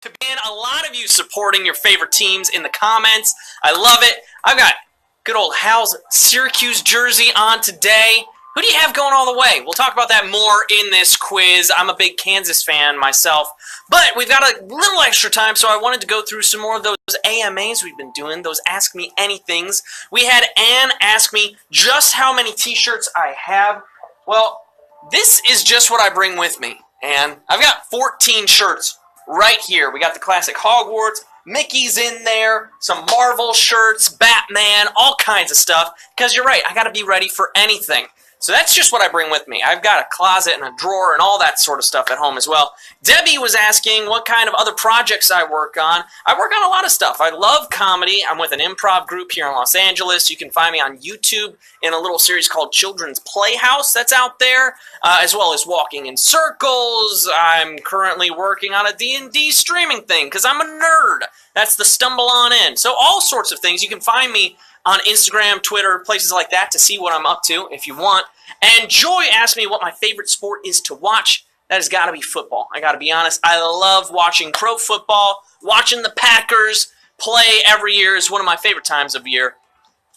to begin, a lot of you supporting your favorite teams in the comments. I love it. I've got good old Hal's Syracuse jersey on today. Who do you have going all the way? We'll talk about that more in this quiz. I'm a big Kansas fan myself, but we've got a little extra time, so I wanted to go through some more of those AMAs we've been doing, those Ask Me Anythings. We had Ann ask me just how many t-shirts I have. Well, this is just what I bring with me, and I've got 14 shirts right here. We got the classic Hogwarts, Mickey's in there, some Marvel shirts, Batman, all kinds of stuff, because you're right, I gotta be ready for anything. So that's just what I bring with me. I've got a closet and a drawer and all that sort of stuff at home as well. Debbie was asking what kind of other projects I work on. I work on a lot of stuff. I love comedy. I'm with an improv group here in Los Angeles. You can find me on YouTube in a little series called Children's Playhouse that's out there, as well as Walking in Circles. I'm currently working on a D&D streaming thing because I'm a nerd. That's the stumble on in. So all sorts of things. You can find me on Instagram, Twitter, places like that to see what I'm up to if you want. And Joy asked me what my favorite sport is to watch. That has got to be football. I got to be honest. I love watching pro football. Watching the Packers play every year is one of my favorite times of year,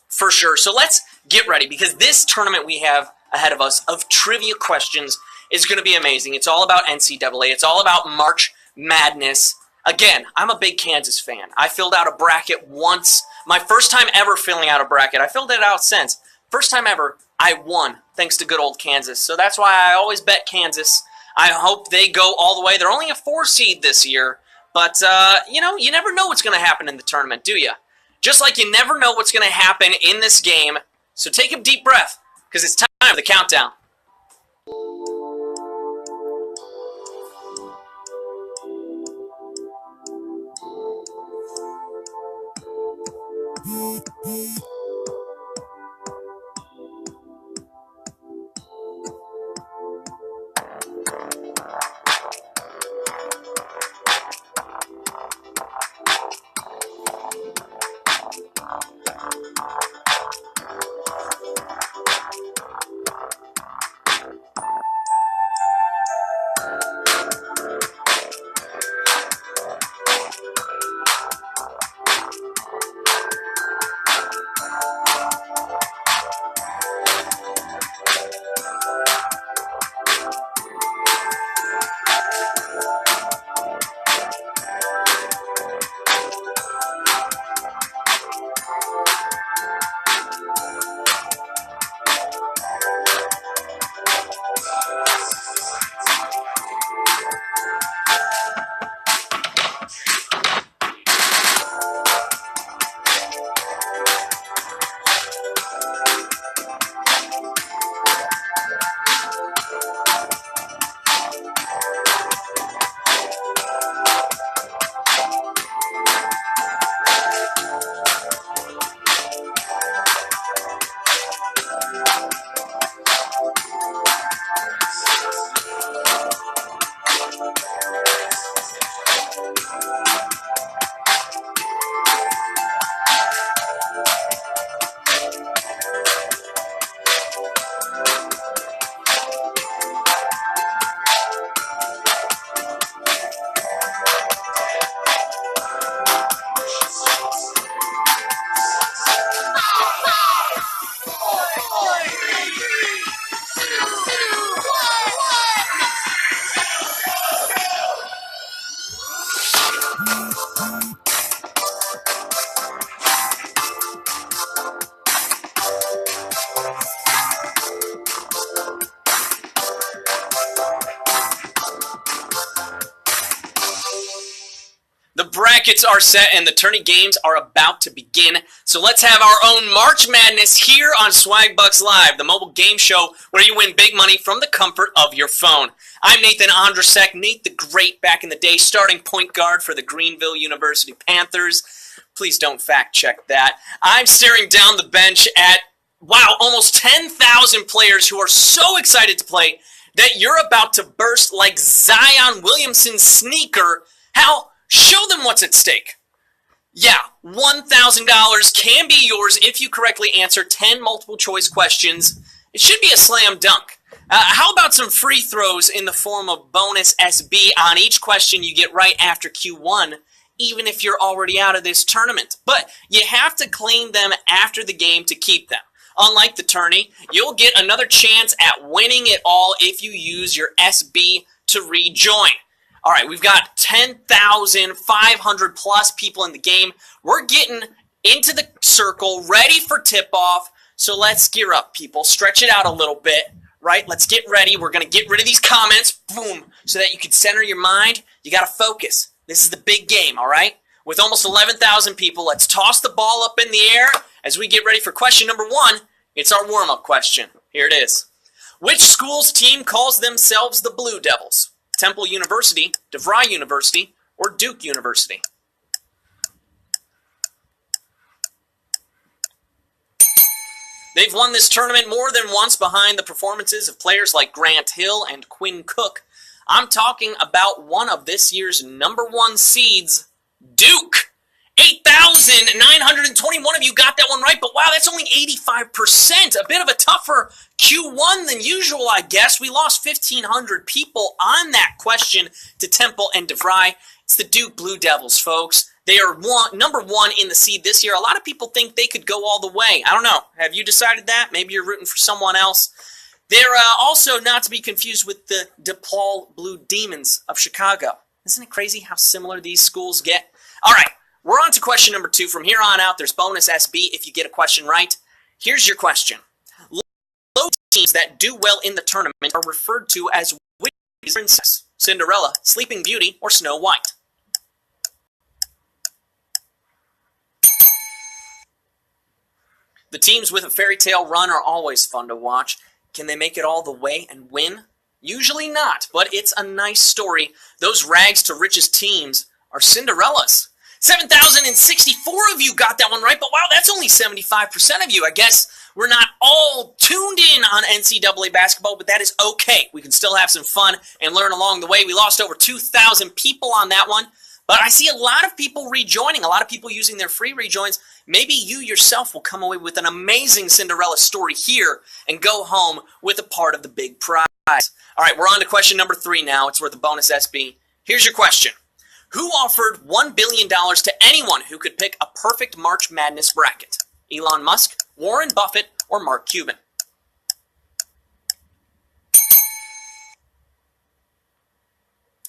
for sure. So let's get ready, because this tournament we have ahead of us of trivia questions is going to be amazing. It's all about NCAA. It's all about March Madness. Again, I'm a big Kansas fan. I filled out a bracket once. My first time ever filling out a bracket. I filled it out since. First time ever, I won, thanks to good old Kansas. So that's why I always bet Kansas. I hope they go all the way. They're only a 4 seed this year. But, you know, you never know what's going to happen in the tournament, do you? Just like you never know what's going to happen in this game. So take a deep breath, because it's time for the countdown. The brackets are set and the tourney games are about to begin. So let's have our own March Madness here on Swagbucks Live, the mobile game show where you win big money from the comfort of your phone. I'm Nathan Andrasek, Nate the Great back in the day, starting point guard for the Greenville University Panthers. Please don't fact check that. I'm staring down the bench at, wow, almost 10,000 players who are so excited to play that you're about to burst like Zion Williamson's sneaker. Hal, show them what's at stake. Yeah, $1,000 can be yours if you correctly answer 10 multiple choice questions. It should be a slam dunk. How about some free throws in the form of bonus SB on each question you get right after Q1, even if you're already out of this tournament? But you have to claim them after the game to keep them. Unlike the tourney, you'll get another chance at winning it all if you use your SB to rejoin. All right, we've got 10,500 plus people in the game. We're getting into the circle, ready for tip-off. So let's gear up, people. Stretch it out a little bit, right? Let's get ready. We're going to get rid of these comments, boom, so that you can center your mind. You got to focus. This is the big game, all right? With almost 11,000 people, let's toss the ball up in the air as we get ready for question number 1. It's our warm-up question. Here it is. Which school's team calls themselves the Blue Devils? Temple University, DeVry University, or Duke University? They've won this tournament more than once behind the performances of players like Grant Hill and Quinn Cook. I'm talking about one of this year's #1 seeds, Duke. 8,921 of you got that one right, but wow, that's only 85%. A bit of a tougher Q1 than usual, I guess. We lost 1,500 people on that question to Temple and DeVry. It's the Duke Blue Devils, folks. They are #1 in the seed this year. A lot of people think they could go all the way. I don't know. Have you decided that? Maybe you're rooting for someone else. They're also not to be confused with the DePaul Blue Demons of Chicago. Isn't it crazy how similar these schools get? All right. We're on to question number 2. From here on out, there's bonus SB if you get a question right. Here's your question. Low teams that do well in the tournament are referred to as which princess? Cinderella, Sleeping Beauty, or Snow White? The teams with a fairy tale run are always fun to watch. Can they make it all the way and win? Usually not, but it's a nice story. Those rags to riches teams are Cinderellas. 7,064 of you got that one right, but wow, that's only 75% of you. I guess we're not all tuned in on NCAA basketball, but that is okay. We can still have some fun and learn along the way. We lost over 2,000 people on that one, but I see a lot of people rejoining, a lot of people using their free rejoins. Maybe you yourself will come away with an amazing Cinderella story here and go home with a part of the big prize. All right, we're on to question number 3 now. It's worth a bonus SB. Here's your question. Who offered $1 billion to anyone who could pick a perfect March Madness bracket? Elon Musk, Warren Buffett, or Mark Cuban?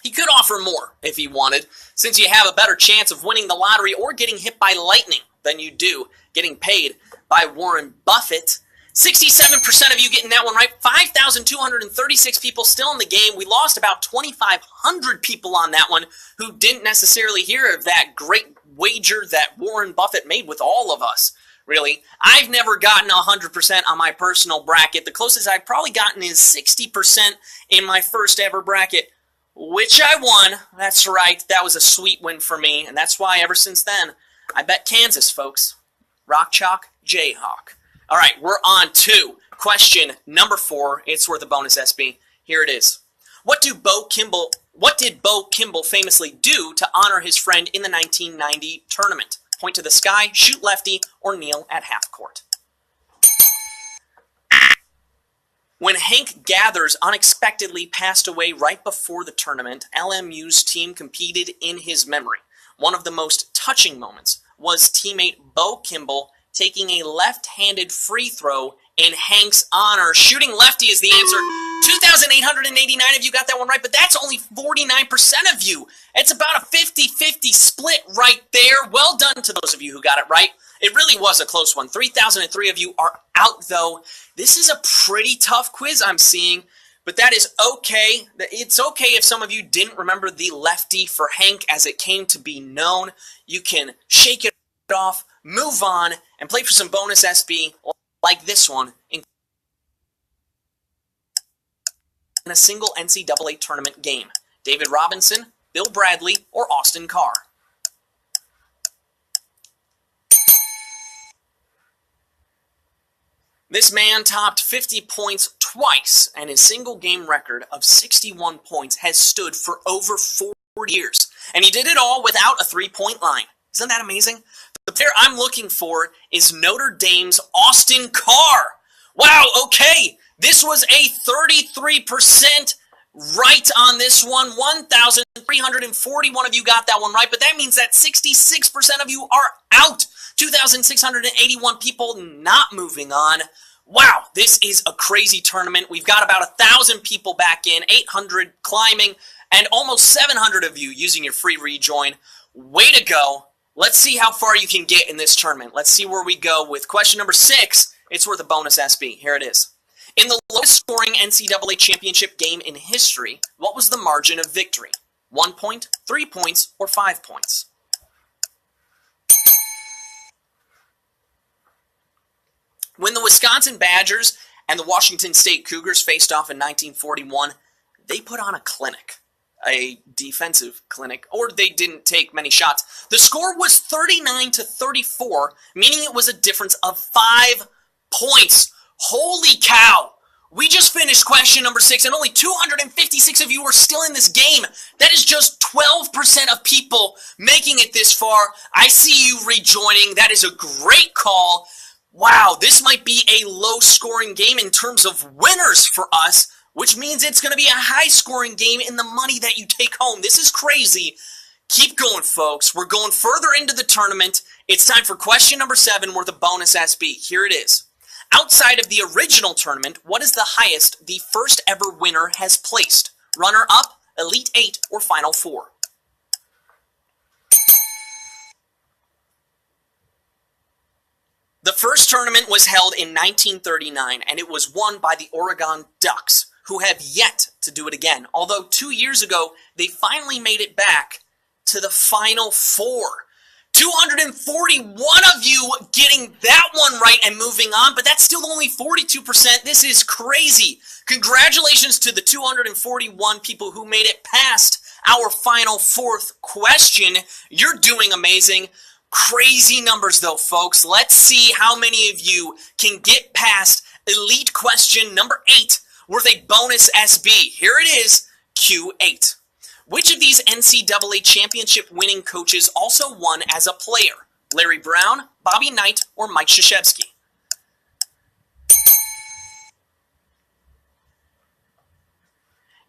He could offer more if he wanted, since you have a better chance of winning the lottery or getting hit by lightning than you do getting paid by Warren Buffett. 67% of you getting that one right. 5,236 people still in the game. We lost about 2,500 people on that one who didn't necessarily hear of that great wager that Warren Buffett made with all of us, really. I've never gotten 100% on my personal bracket. The closest I've probably gotten is 60% in my first ever bracket, which I won. That's right. That was a sweet win for me, and that's why ever since then, I bet Kansas, folks. Rock Chalk, Jayhawk. All right, we're on to question number 4. It's worth a bonus SB. Here it is. What did Bo Kimball famously do to honor his friend in the 1990 tournament? Point to the sky, shoot lefty, or kneel at half court? When Hank Gathers unexpectedly passed away right before the tournament, LMU's team competed in his memory. One of the most touching moments was teammate Bo Kimball taking a left-handed free throw in Hank's honor. Shooting lefty is the answer. 2,889 of you got that one right, but that's only 49% of you. It's about a 50-50 split right there. Well done to those of you who got it right. It really was a close one. 3,003 of you are out, though. This is a pretty tough quiz I'm seeing, but that is okay. It's okay if some of you didn't remember the lefty for Hank as it came to be known. You can shake it off, move on, and play for some bonus SB like this one in a single NCAA tournament game. David Robinson, Bill Bradley, or Austin Carr? This man topped 50 points twice, and his single-game record of 61 points has stood for over 4 years. And he did it all without a three-point line. Isn't that amazing? The player I'm looking for is Notre Dame's Austin Carr. Wow, okay. This was a 33% right on this one. 1,341 of you got that one right, but that means that 66% of you are out. 2,681 people not moving on. Wow, this is a crazy tournament. We've got about 1,000 people back in, 800 climbing, and almost 700 of you using your free rejoin. Way to go. Let's see how far you can get in this tournament. Let's see where we go with question number 6. It's worth a bonus SB. Here it is. In the lowest scoring NCAA championship game in history, what was the margin of victory? 1 point, 3 points, or 5 points? When the Wisconsin Badgers and the Washington State Cougars faced off in 1941, they put on a clinic, a defensive clinic, or they didn't take many shots. The score was 39-34, meaning it was a difference of 5 points. Holy cow! We just finished question number 6, and only 256 of you are still in this game. That is just 12% of people making it this far. I see you rejoining. That is a great call. Wow, this might be a low-scoring game in terms of winners for us, which means it's going to be a high-scoring game in the money that you take home. This is crazy. Keep going, folks. We're going further into the tournament. It's time for question number 7 worth a bonus SB. Here it is. Outside of the original tournament, what is the highest the first ever winner has placed? Runner-up, Elite 8, or Final 4? The first tournament was held in 1939, and it was won by the Oregon Ducks, who have yet to do it again. Although 2 years ago, they finally made it back to the Final 4. 241 of you getting that one right and moving on, but that's still only 42%. This is crazy. Congratulations to the 241 people who made it past our final 4th question. You're doing amazing. Crazy numbers though, folks. Let's see how many of you can get past elite question number 8 worth a bonus SB. Here it is, Q8. Which of these NCAA championship winning coaches also won as a player? Larry Brown, Bobby Knight, or Mike Krzyzewski?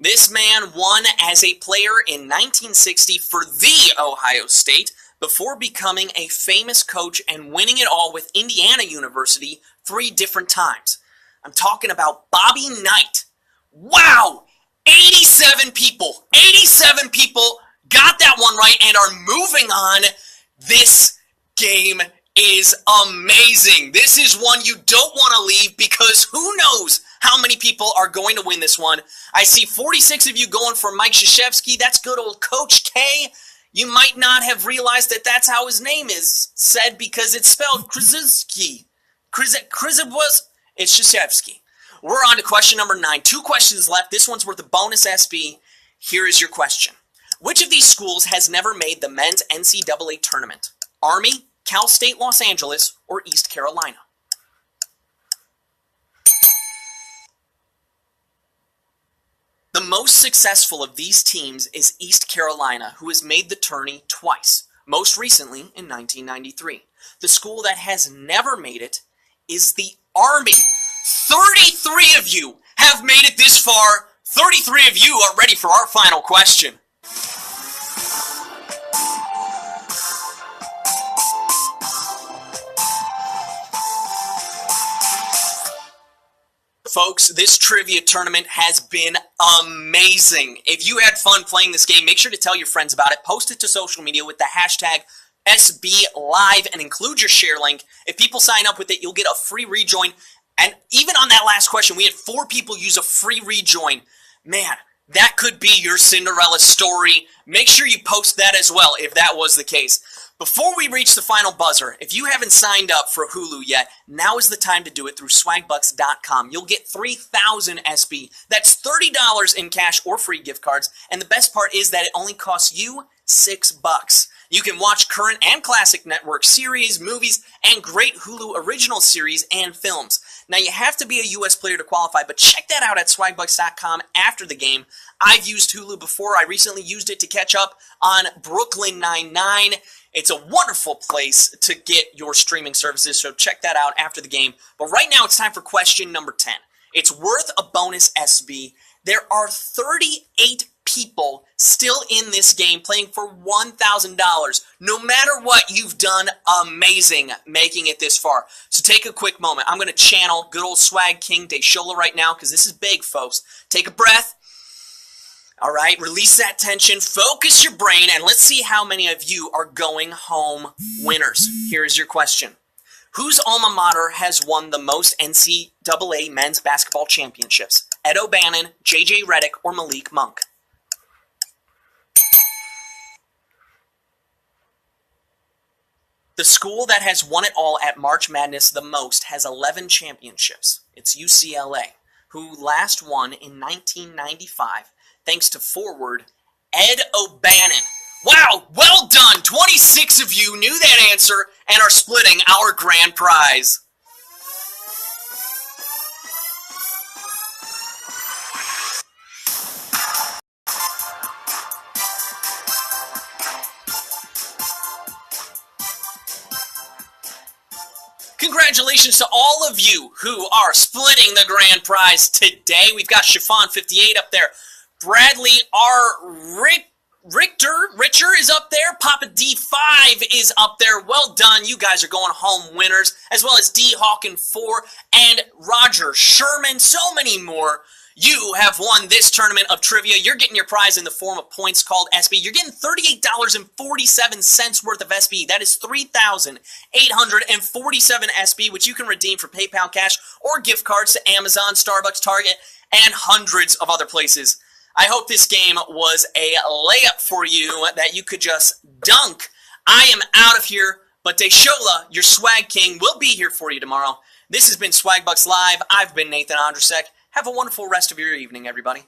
This man won as a player in 1960 for the Ohio State before becoming a famous coach and winning it all with Indiana University 3 different times. I'm talking about Bobby Knight. Wow! 87 people got that one right and are moving on. This game is amazing. This is one you don't want to leave because who knows how many people are going to win this one. I see 46 of you going for Mike Krzyzewski. That's good old Coach K. You might not have realized that that's how his name is said because it's spelled Krzyzewski. It's Krzyzewski. We're on to question number 9. 2 questions left. This one's worth a bonus SB. Here is your question. Which of these schools has never made the men's NCAA tournament? Army, Cal State Los Angeles, or East Carolina? The most successful of these teams is East Carolina, who has made the tourney twice, most recently in 1993. The school that has never made it is the Army. 33 of you have made it this far. 33 of you are ready for our final question. Folks, this trivia tournament has been amazing. If you had fun playing this game, make sure to tell your friends about it. Post it to social media with the hashtag SBLive and include your share link. If people sign up with it, you'll get a free rejoin. And even on that last question, we had 4 people use a free rejoin. Man, that could be your Cinderella story. Make sure you post that as well if that was the case. Before we reach the final buzzer, if you haven't signed up for Hulu yet, now is the time to do it through Swagbucks.com. You'll get 3,000 SB. That's $30 in cash or free gift cards. And the best part is that it only costs you $6. You can watch current and classic network series, movies, and great Hulu original series and films. Now, you have to be a U.S. player to qualify, but check that out at Swagbucks.com after the game. I've used Hulu before. I recently used it to catch up on Brooklyn Nine-Nine. It's a wonderful place to get your streaming services, so check that out after the game. But right now, it's time for question number 10. It's worth a bonus SB. There are 38 people still in this game playing for $1,000. No matter what, you've done amazing making it this far. So take a quick moment. I'm going to channel good old Swag King Deshola right now because this is big, folks. Take a breath. All right, release that tension, focus your brain, and let's see how many of you are going home winners. Here is your question. Whose alma mater has won the most NCAA men's basketball championships? Ed O'Bannon, J.J. Redick, or Malik Monk? The school that has won it all at March Madness the most has 11 championships. It's UCLA, who last won in 1995. Thanks to forward Ed O'Bannon. Wow, well done! 26 of you knew that answer and are splitting our grand prize. Congratulations to all of you who are splitting the grand prize today. We've got Chiffon 58 up there. Bradley R. Richter is up there. Papa D5 is up there. Well done. You guys are going home winners, as well as D Hawkin 4 and Roger Sherman. So many more. You have won this tournament of trivia. You're getting your prize in the form of points called SB. You're getting $38.47 worth of SB. That is 3,847 SB, which you can redeem for PayPal cash or gift cards to Amazon, Starbucks, Target, and hundreds of other places. I hope this game was a layup for you that you could just dunk. I am out of here, but Deshola, your Swag King, will be here for you tomorrow. This has been Swagbucks Live. I've been Nathan Ondrasek. Have a wonderful rest of your evening, everybody.